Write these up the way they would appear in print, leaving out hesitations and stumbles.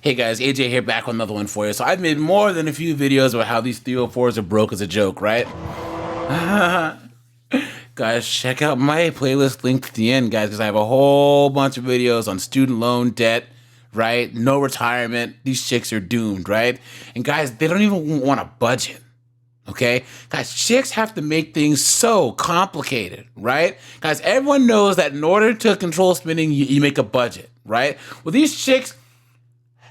Hey guys, AJ here, back with another one for you. So I've made more than a few videos about how these 304s are broke as a joke, right? Guys, check out my playlist linked at the end, guys, because I have a whole bunch of videos on student loan debt, right? No retirement. These chicks are doomed, right? And guys, they don't even want a budget. Okay? Guys, chicks have to make things so complicated, right? Guys, everyone knows that in order to control spending, you make a budget, right? Well, these chicks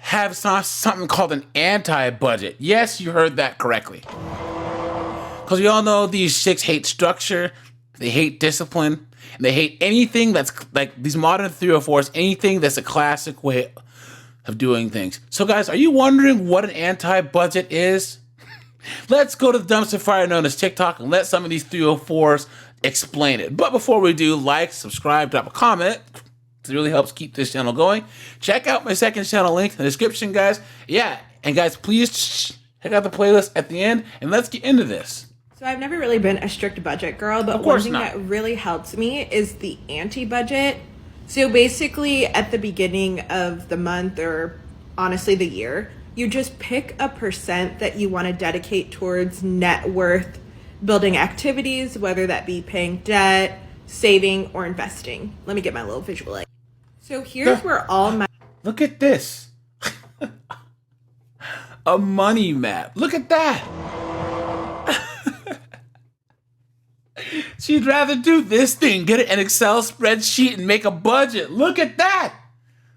have something called an anti-budget. Yes, you heard that correctly. Because we all know these chicks hate structure, they hate discipline, and they hate anything that's like these modern 304s, anything that's a classic way of doing things. So guys, are you wondering what an anti-budget is? Let's go to the dumpster fire known as TikTok and let some of these 304s explain it. But before we do, like, subscribe, drop a comment. It really helps keep this channel going. Check out my second channel link in the description, guys. Yeah, and guys, please check out the playlist at the end, and let's get into this. So I've never really been a strict budget girl, but one thing that really helps me is the anti-budget. So basically, at the beginning of the month, or honestly the year, you just pick a percent that you want to dedicate towards net worth building activities, whether that be paying debt, saving, or investing. Let me get my little visual aid. So here's where all my... Look at this. A money map. Look at that. She'd rather do this thing, get an Excel spreadsheet and make a budget. Look at that.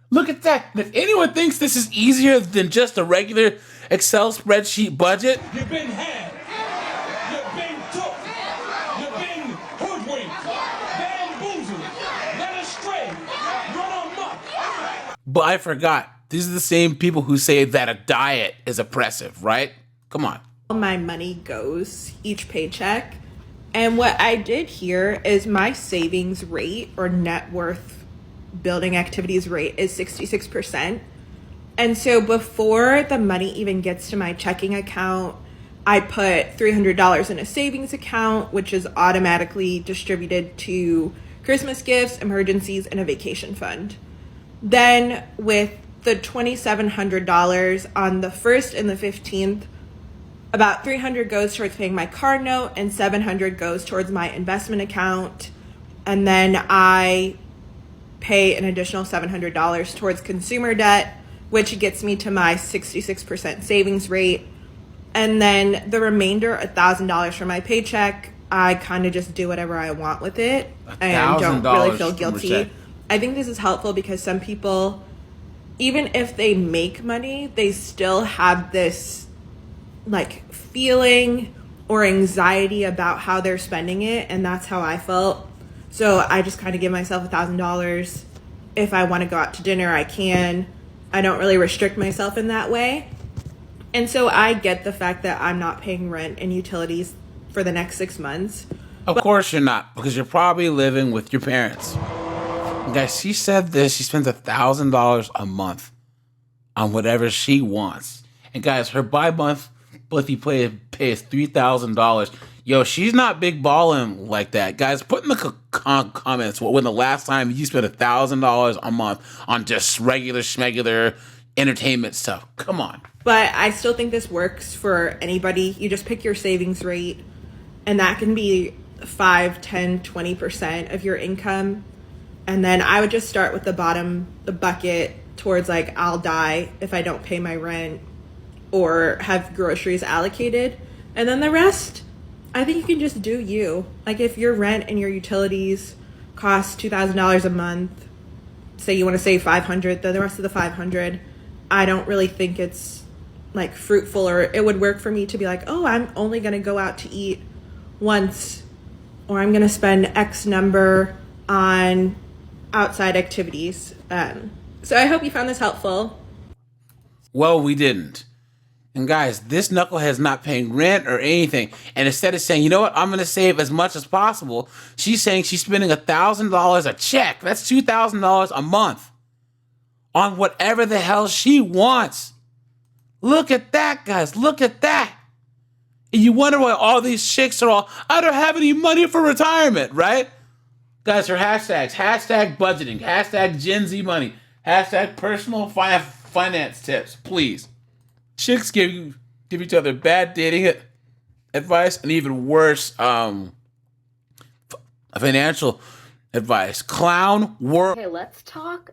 Look at that. And if anyone thinks this is easier than just a regular Excel spreadsheet budget, you've been had. You've been took. You've been hoodwinked, bamboozled, led astray, run amok. But I forgot. These are the same people who say that a diet is oppressive, right? Come on. All my money goes each paycheck. And what I did here is my savings rate or net worth building activities rate is 66%. And so before the money even gets to my checking account, I put $300 in a savings account, which is automatically distributed to Christmas gifts, emergencies, and a vacation fund. Then with the $2,700 on the 1st and the 15th, about $300 goes towards paying my car note and $700 goes towards my investment account. And then I pay an additional $700 towards consumer debt, which gets me to my 66% savings rate. And then the remainder, $1,000 from my paycheck, I kind of just do whatever I want with it and don't really feel guilty. I think this is helpful because some people, even if they make money, they still have this like feeling or anxiety about how they're spending it, and that's how I felt. So I just kind of give myself $1,000. If I want to go out to dinner, I can. I don't really restrict myself in that way. And so I get the fact that I'm not paying rent and utilities for the next 6 months. Of course you're not, because you're probably living with your parents. And guys, she said this, she spends $1,000 a month on whatever she wants. And guys, her bi-month monthly pay is $3,000. Yo, she's not big balling like that. Guys, put in the comments when the last time you spent $1,000 a month on just regular schmegular entertainment stuff. Come on. But I still think this works for anybody. You just pick your savings rate, and that can be 5, 10, 20% of your income. And then I would just start with the bottom, the bucket towards like, I'll die if I don't pay my rent or have groceries allocated. And then the rest, I think you can just do you. Like if your rent and your utilities cost $2,000 a month, say you want to save $500, then the rest of the $500, I don't really think it's like fruitful, or it would work for me to be like, oh, I'm only going to go out to eat once, or I'm going to spend X number on outside activities. So I hope you found this helpful. Well, we didn't. And guys, this knucklehead's not paying rent or anything. And instead of saying, you know what, I'm going to save as much as possible, she's saying she's spending $1,000 a check. That's $2,000 a month on whatever the hell she wants. Look at that, guys. Look at that. And you wonder why all these chicks are all, I don't have any money for retirement, right? Guys, her hashtags, hashtag budgeting, hashtag Gen Z money, hashtag personal finance tips, please. Chicks give each other bad dating advice and even worse, financial advice. Clown world. Okay, let's talk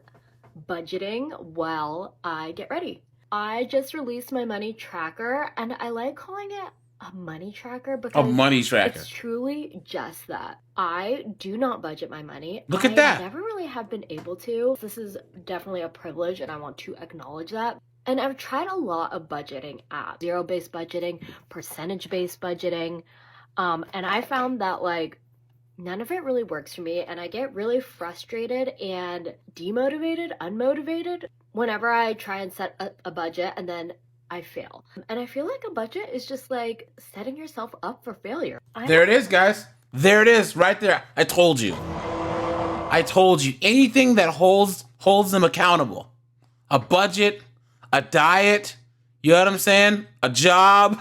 budgeting while I get ready. I just released my money tracker, and I like calling it a money tracker A because money tracker. it's truly just that. I do not budget my money. Look at that. I never really have been able to. This is definitely a privilege, and I want to acknowledge that. And I've tried a lot of budgeting apps, zero-based budgeting, percentage-based budgeting, and I found that like none of it really works for me, and I get really frustrated and demotivated, unmotivated whenever I try and set a budget and then I fail. And I feel like a budget is just like setting yourself up for failure. There it is, guys. There it is, right there. I told you. Anything that holds them accountable. A budget, a diet, you know what I'm saying? A job.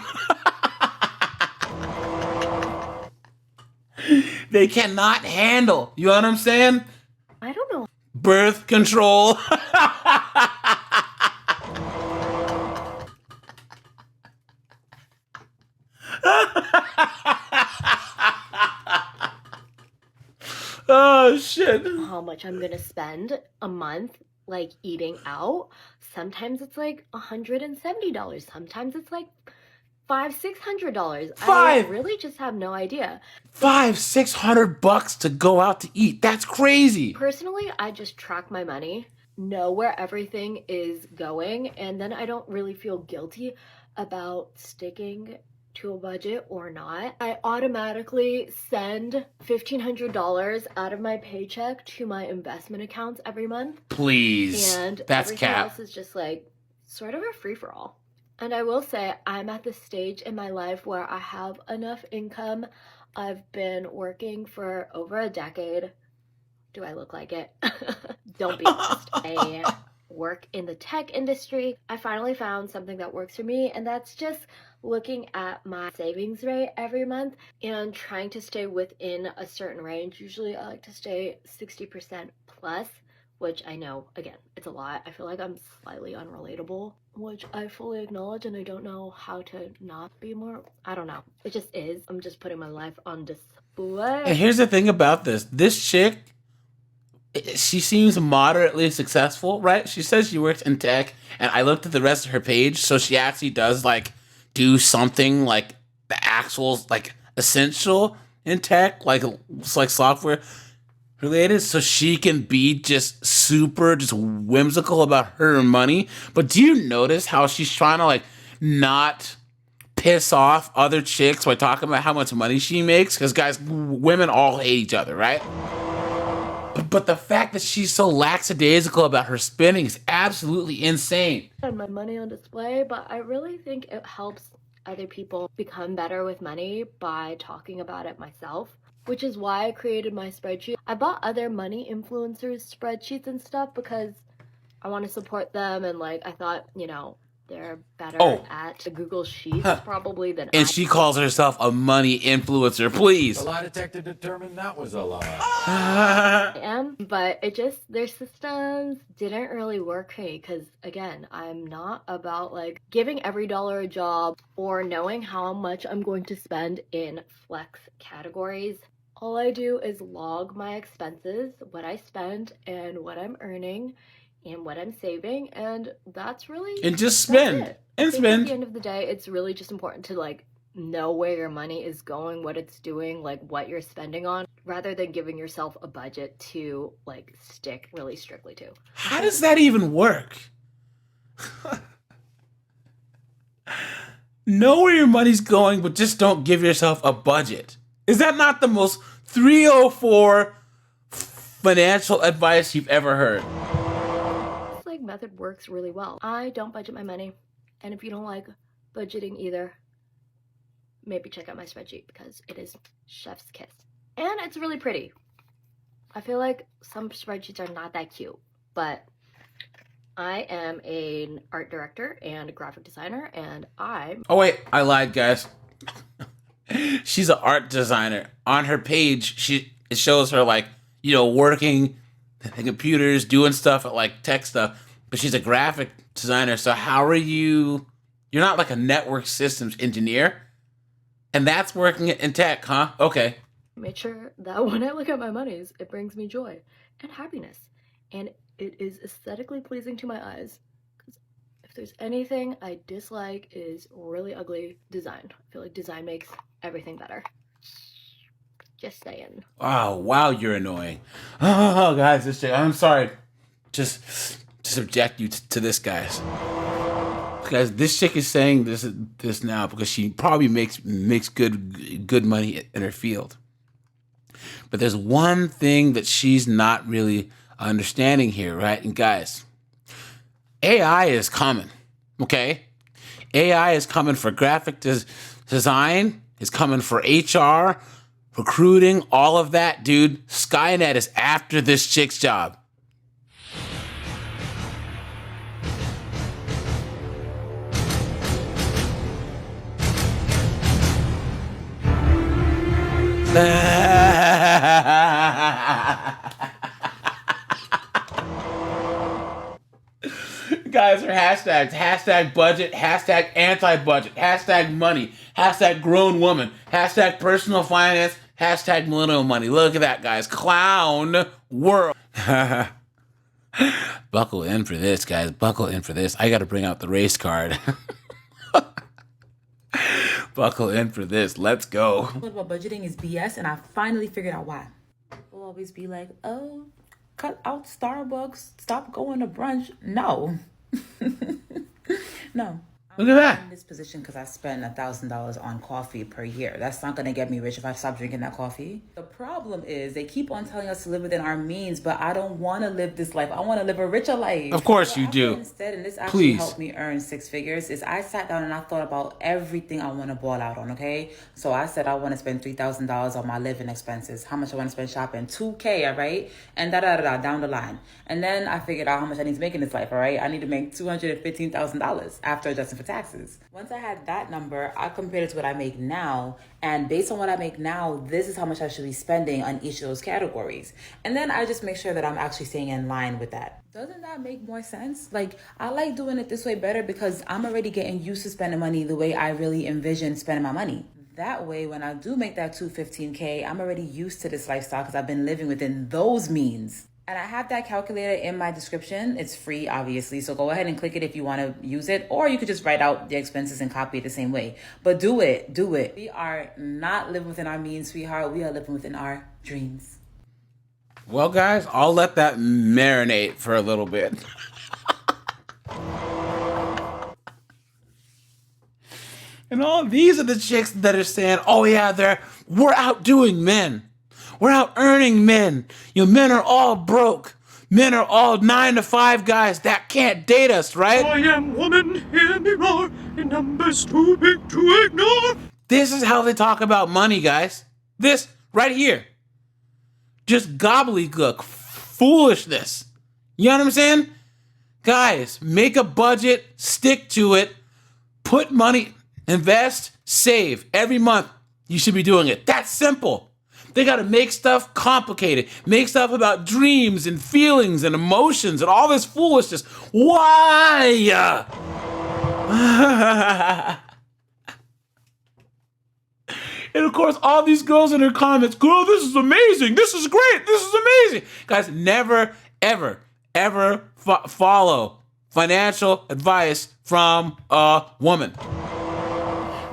They cannot handle, you know what I'm saying? I don't know. Birth control. Oh, shit. How much I'm gonna spend a month like eating out. Sometimes it's like $170. Sometimes it's like $500-$600. I Five. really just have no idea. $500-$600 to go out to eat. That's crazy. Personally, I just track my money, know where everything is going, and then I don't really feel guilty about sticking to a budget or not. I automatically send $1,500 out of my paycheck to my investment accounts every month. Please. And That's everything cap. else is just like sort of a free-for-all. And I will say I'm at the stage in my life where I have enough income. I've been working for over a decade. Do I look like it? Don't be honest. I work in the tech industry. I finally found something that works for me, and that's just looking at my savings rate every month and trying to stay within a certain range. Usually I like to stay 60% plus, which I know, again, it's a lot. I feel like I'm slightly unrelatable, which I fully acknowledge, and I don't know how to not be more. I don't know. It just is. I'm just putting my life on display. And here's the thing about this. This chick, she seems moderately successful, right? She says she works in tech, and I looked at the rest of her page, so she actually does like do something like the actual like essential in tech, like it's like software related, so she can be just super just whimsical about her money. But do you notice how she's trying to like not piss off other chicks by talking about how much money she makes? Because guys, women all hate each other, right? But the fact that she's so lackadaisical about her spending is absolutely insane. And my money on display, but I really think it helps other people become better with money by talking about it myself, which is why I created my spreadsheet. I bought other money influencers spreadsheets and stuff because I want to support them, and like I thought, you know, they're better at Google Sheets probably than And she calls herself a money influencer, please. The lie detector determined that was a lie. I am, but it just, their systems didn't really work for me because, again, I'm not about like giving every dollar a job or knowing how much I'm going to spend in flex categories. All I do is log my expenses, what I spend, and what I'm earning, and what I'm saving, and that's really And just that's spend. it. And I think spend. At the end of the day, it's really just important to like know where your money is going, what it's doing, like what you're spending on, rather than giving yourself a budget to like stick really strictly to. How does that even work? Know where your money's going, but just don't give yourself a budget. Is that not the most 304 financial advice you've ever heard? This like method works really well. I don't budget my money, and if you don't like budgeting either, maybe check out my spreadsheet because it is chef's kiss. And it's really pretty. I feel like some spreadsheets are not that cute, but I am an art director and a graphic designer, and Oh wait, I lied, guys. She's an art designer. On her page, it shows her like, you know, working the computers, doing stuff at like tech stuff. but she's a graphic designer. So how are you? You're not like a network systems engineer, and that's working in tech, huh? Okay. Make sure that when I look at my monies, it brings me joy and happiness, and it is aesthetically pleasing to my eyes. Because if there's anything I dislike, is really ugly design. I feel like design makes everything better. Just saying. Oh wow, you're annoying. Oh guys, this chick. I'm sorry, just to subject you to this, guys. Guys, this chick is saying this now because she probably makes good money in her field. But there's one thing that she's not really understanding here, right? And guys, AI is coming, okay? AI is coming for graphic design, is coming for HR, recruiting, all of that, dude. Skynet is after this chick's job. Guys, are hashtags. Hashtag budget, hashtag anti-budget, hashtag money, hashtag grown woman, hashtag personal finance, hashtag millennial money. Look at that, guys. Clown world. Buckle in for this, guys. Buckle in for this. I got to bring out the race card. Buckle in for this. Let's go. What about budgeting is BS, and I finally figured out why. People always be like, oh, cut out Starbucks, stop going to brunch. No. No. Look at that. I'm in this position because I spend $1,000 on coffee per year. That's not going to get me rich if I stop drinking that coffee. The problem is they keep on telling us to live within our means, but I don't want to live this life. I want to live a richer life. Of course So you I do. did instead, and this actually Please. helped me earn 6 figures, is I sat down and I thought about everything I want to ball out on, okay? So I said I want to spend $3,000 on my living expenses. How much I want to spend shopping? $2,000, all right? And da-da-da-da, down the line. And then I figured out how much I need to make in this life, all right? I need to make $215,000 after adjusting for taxes. Once I had that number, I compared it to what I make now. And based on what I make now, this is how much I should be spending on each of those categories. And then I just make sure that I'm actually staying in line with that. Doesn't that make more sense? Like, I like doing it this way better because I'm already getting used to spending money the way I really envision spending my money. That way, when I do make that $215K, I'm already used to this lifestyle because I've been living within those means. And I have that calculator in my description. It's free, obviously. So go ahead and click it if you want to use it. Or you could just write out the expenses and copy it the same way. But do it. Do it. We are not living within our means, sweetheart. We are living within our dreams. Well, guys, I'll let that marinate for a little bit. And all these are the chicks that are saying, oh yeah, we're outdoing men. We're out earning men. You know, men are all broke. Men are all 9-to-5 guys that can't date us, right? I am woman, hear me roar, in numbers too big to ignore. This is how they talk about money, guys. This right here. Just gobbledygook. Foolishness. You know what I'm saying? Guys, make a budget, stick to it, put money, invest, save. Every month, you should be doing it. That's simple. They got to make stuff complicated, make stuff about dreams and feelings and emotions and all this foolishness. Why? And of course, all these girls in their comments, girl, this is amazing. This is great. This is amazing. Guys, never, ever, ever follow financial advice from a woman.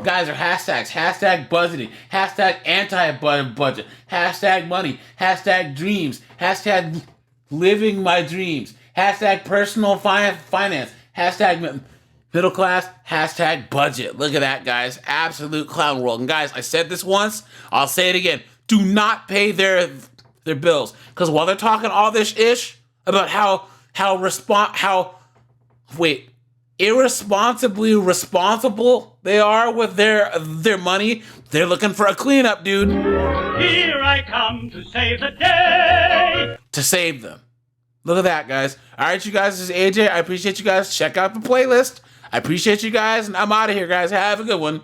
Guys, are hashtags. Hashtag budgeting. Hashtag anti-budget. Hashtag money. Hashtag dreams. Hashtag living my dreams. Hashtag personal finance. Hashtag middle class. Hashtag budget. Look at that, guys. Absolute clown world. And guys, I said this once. I'll say it again. Do not pay their bills. Because while they're talking all this ish about irresponsibly responsible they are with their money, they're looking for a cleanup, dude. Here I come to save the day. To save them. Look at that, guys. All right, you guys, this is AJ. I appreciate you guys. Check out the playlist. I appreciate you guys, and I'm out of here, guys. Have a good one.